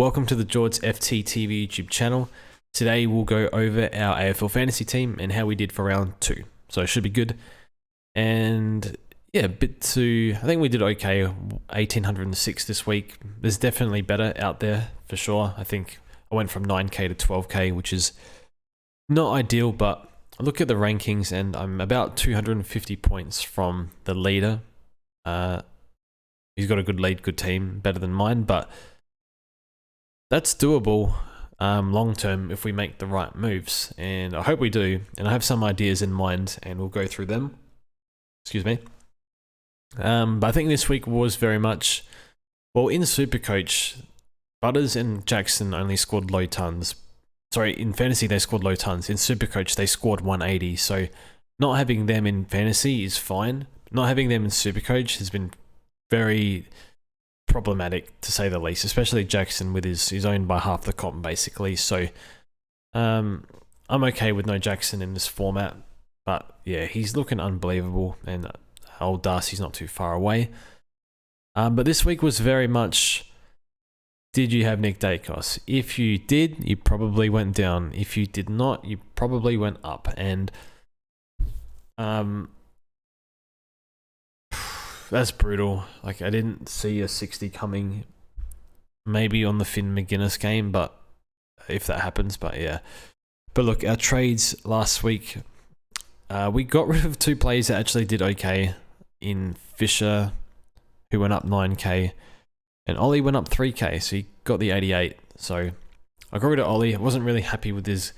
Welcome to the George FTTV YouTube channel. Today we'll go over our AFL fantasy team and how we did for round 2. So it should be good. And yeah, I think we did okay, 1806 this week. There's definitely better out there for sure. I think I went from 9k to 12k, which is not ideal, but I look at the rankings and I'm about 250 points from the leader. He's got a good lead, good team, better than mine, but that's doable long term if we make the right moves, and I hope we do. And I have some ideas in mind, and we'll go through them. Excuse me. But I think this week was very much, well, in Supercoach, Butters and Jackson only scored low tons. Sorry, in fantasy they scored low tons. In Supercoach they scored 180. So not having them in fantasy is fine. Not having them in Supercoach has been very problematic, to say the least, especially Jackson with he's owned by half the comp basically. So I'm okay with no Jackson in this format, but yeah, he's looking unbelievable, and old Darcy's not too far away. But this week was very much, did you have Nick Dacos? If you did, you probably went down. If you did not, you probably went up. And that's brutal. Like, I didn't see a 60 coming, maybe on the Finn McGuinness game, but if that happens, but yeah. But look, our trades last week, we got rid of 2 players that actually did okay in Fisher, who went up 9k, and Ollie went up 3k, so he got the 88. So I got rid of Ollie. I wasn't really happy with his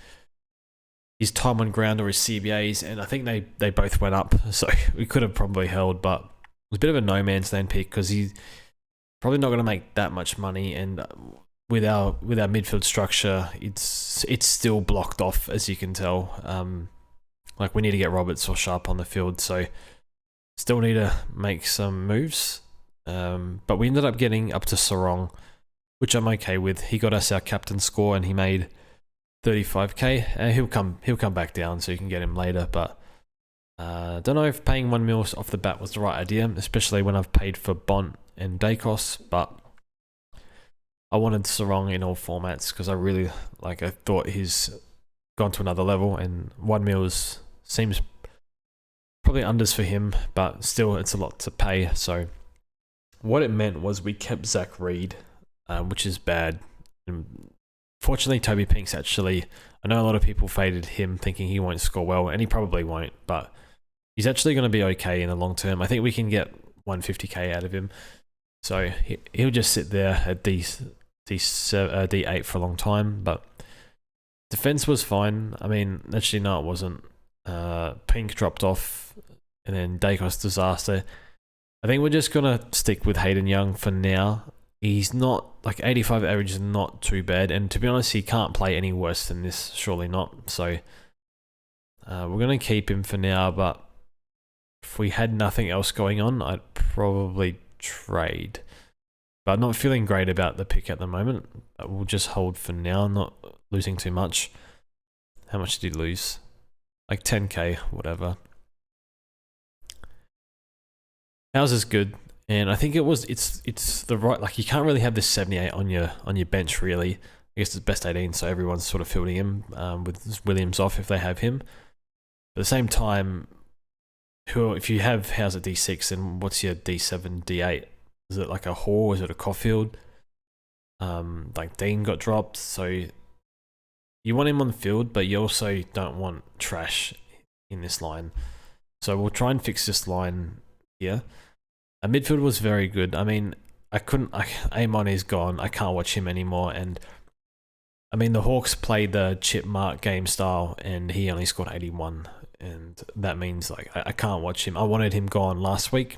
time on ground or his CBAs, and I think they both went up, so we could have probably held, but it was a bit of a no man's land pick because he's probably not going to make that much money, and with our midfield structure, it's still blocked off, as you can tell. Like, we need to get Roberts or Sharp on the field, so still need to make some moves. But we ended up getting up to Sarong, which I'm okay with. He got us our captain score and he made 35k. He'll come back down, so you can get him later, but don't know if paying 1 mil off the bat was the right idea, especially when I've paid for Bont and Dacos, but I wanted Sarong in all formats because I thought he's gone to another level, and 1 mil seems probably unders for him, but still it's a lot to pay. So what it meant was we kept Zach Reed, which is bad. And fortunately, Toby Pink's actually, I know a lot of people faded him thinking he won't score well, and he probably won't, but he's actually going to be okay in the long term. I think we can get 150k out of him. So he'll just sit there at D8 for a long time, but defense was fine. I mean, actually, no, it wasn't. Pink dropped off, and then Dacos disaster. I think we're just going to stick with Hayden Young for now. He's not, like, 85 average is not too bad, and to be honest, he can't play any worse than this, surely not. So we're going to keep him for now, but if we had nothing else going on, I'd probably trade. But I'm not feeling great about the pick at the moment. We'll just hold for now, not losing too much. How much did he lose? Like 10k, whatever. Ours is good, and I think it's the right, like, you can't really have this 78 on your bench really. I guess it's best 18, so everyone's sort of fielding him with Williams off if they have him. But at the same time, if you have How's at D6, then what's your D7, D8? Is it like a Hall? Is it a Caulfield? Like Dean got dropped, so you want him on the field, but you also don't want trash in this line. So we'll try and fix this line here. Our midfield was very good. I mean, Amon is gone. I can't watch him anymore, and I mean, the Hawks played the Chip Mark game style, and he only scored 81, and that means, like, I can't watch him. I wanted him gone last week.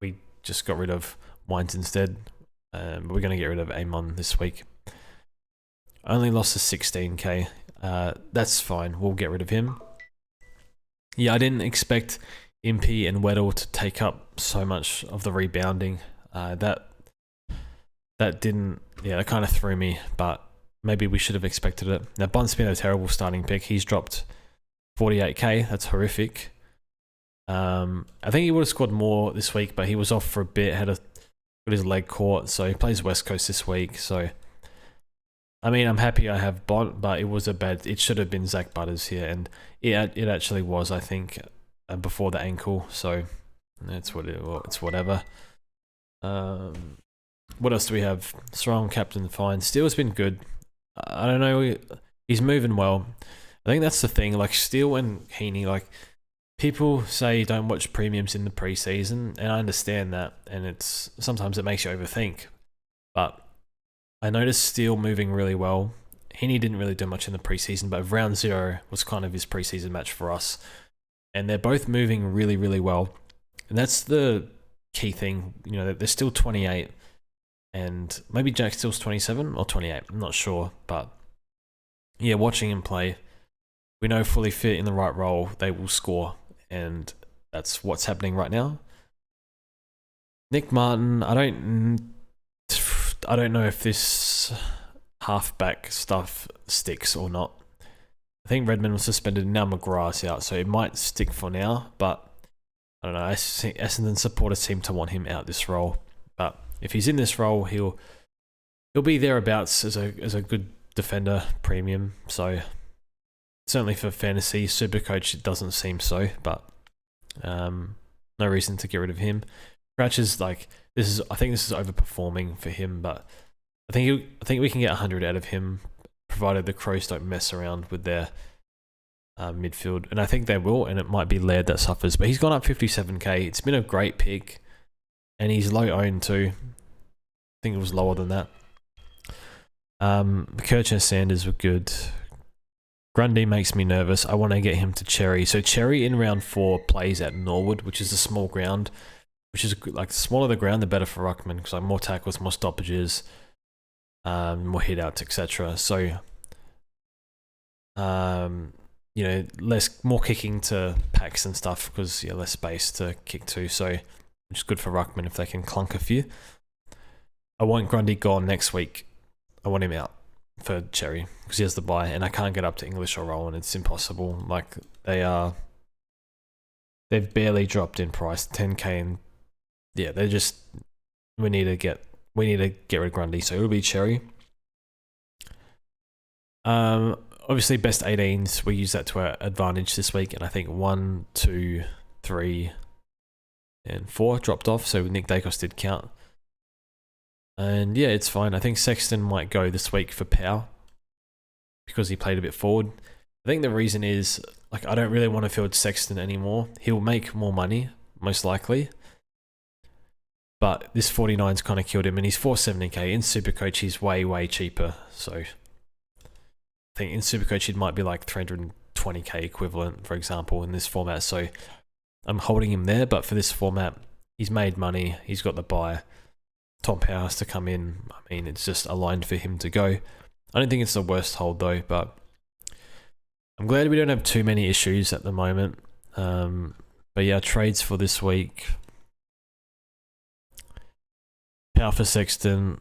We just got rid of Wines instead. But we're going to get rid of Amon this week. Only lost to 16k. That's fine. We'll get rid of him. Yeah, I didn't expect Impey and Weddle to take up so much of the rebounding. That didn't... Yeah, that kind of threw me, but maybe we should have expected it. Now, Bunt's been a terrible starting pick. He's dropped 48k. That's horrific. I think he would have scored more this week, but he was off for a bit, got his leg caught, so he plays West Coast this week, so I mean, I'm happy I have Bont, but it should have been Zach Butters here, and it actually was, I think, before the ankle. So it's whatever. What else do we have? Strong captain, fine. Steele's been good. I don't know. He's moving well. I think that's the thing. Like Steele and Heaney, like people say don't watch premiums in the preseason, and I understand that. And sometimes it makes you overthink. But I noticed Steele moving really well. Heaney didn't really do much in the preseason, but round 0 was kind of his preseason match for us. And they're both moving really, really well. And that's the key thing. You know, they're still 28. And maybe Jack Steele's 27 or 28. I'm not sure. But yeah, watching him play, we know fully fit in the right role, they will score. And that's what's happening right now. Nick Martin, I don't know if this halfback stuff sticks or not. I think Redmond was suspended, now McGrath's out, so it might stick for now, but I don't know. Essendon supporters seem to want him out this role, but if he's in this role, he'll be thereabouts as a good defender premium. So certainly for fantasy Supercoach, it doesn't seem so, but no reason to get rid of him. Crouch is like I think this is overperforming for him, but I think we can get 100 out of him, provided the Crows don't mess around with their midfield, and I think they will. And it might be Laird that suffers, but he's gone up 57k. It's been a great pick, and he's low owned too. I think it was lower than that. McCurch and Sanders were good. Grundy makes me nervous. I want to get him to Cherry. So Cherry in round 4 plays at Norwood, which is a small ground. Which is like the smaller the ground, the better for Ruckman, because like more tackles, more stoppages, more hit outs, etc. So, you know, more kicking to packs and stuff, because less space to kick to. So, which is good for Ruckman if they can clunk a few. I want Grundy gone next week. I want him out for Cherry because he has the bye, and I can't get up to English or roll, and it's impossible. Like they've barely dropped in price, 10k and. Yeah, we need to get rid of Grundy, so it'll be Cherry. Obviously best 18s, we use that to our advantage this week, and I think 1, 2, 3, and 4 dropped off, so Nick Dacos did count. And yeah, it's fine. I think Sexton might go this week for Pow because he played a bit forward. I think the reason is like I don't really want to field Sexton anymore. He'll make more money, most likely. But this 49's kind of killed him, and he's 470k. In Supercoach, he's way, way cheaper. So I think in Supercoach, it might be like 320k equivalent, for example, in this format. So I'm holding him there, but for this format, he's made money. He's got the buy. Tom Power has to come in. I mean, it's just aligned for him to go. I don't think it's the worst hold, though, but I'm glad we don't have too many issues at the moment. But yeah, trades for this week. Power for Sexton,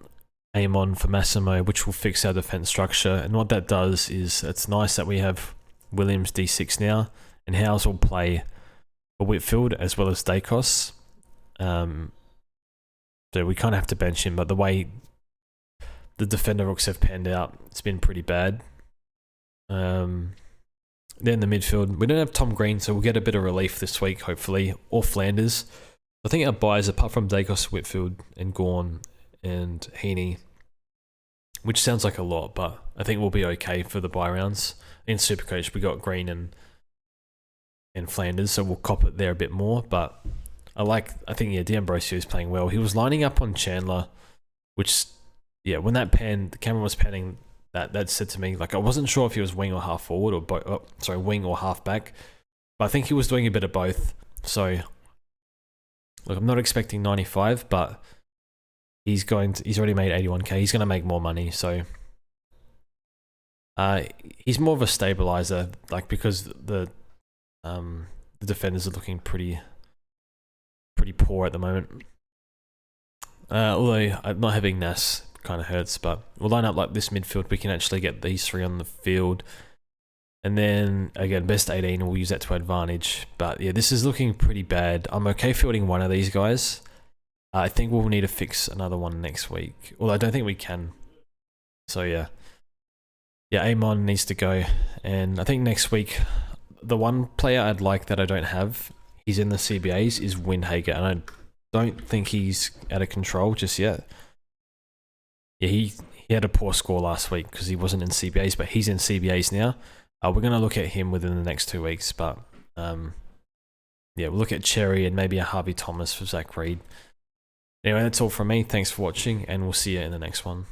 Amon for Massimo, which will fix our defence structure. And what that does is it's nice that we have Williams D6 now, and Howes will play for Whitfield as well as Dacos. So we kind of have to bench him, but the way the defender rooks have panned out, it's been pretty bad. Then the midfield, we don't have Tom Green, so we'll get a bit of relief this week, hopefully, or Flanders. I think our buys, apart from Dacos, Whitfield, and Gawn, and Heaney, which sounds like a lot, but I think we'll be okay for the buy rounds. In Supercoach, we got Green and Flanders, so we'll cop it there a bit more. But I think D'Ambrosio is playing well. He was lining up on Chandler, which, when the camera was panning, that said to me, like, I wasn't sure if he was wing or half forward, or wing or half back, but I think he was doing a bit of both. So. Look, I'm not expecting 95, but he's already made 81k. He's going to make more money, so he's more of a stabilizer, like because the defenders are looking pretty poor at the moment. Although not having Nas kind of hurts, but we'll line up like this midfield. We can actually get these 3 on the field. And then, again, best 18, we'll use that to advantage. But yeah, this is looking pretty bad. I'm okay fielding one of these guys. I think we'll need to fix another one next week. Well, I don't think we can. So yeah. yeah, Amon needs to go. And I think next week, the one player I'd like that I don't have, he's in the CBAs, is Windhager. And I don't think he's out of control just yet. Yeah, he had a poor score last week because he wasn't in CBAs, but he's in CBAs now. We're going to look at him within the next 2 weeks, but yeah, we'll look at Cherry and maybe a Harvey Thomas for Zach Reed. Anyway, that's all from me. Thanks for watching, and we'll see you in the next one.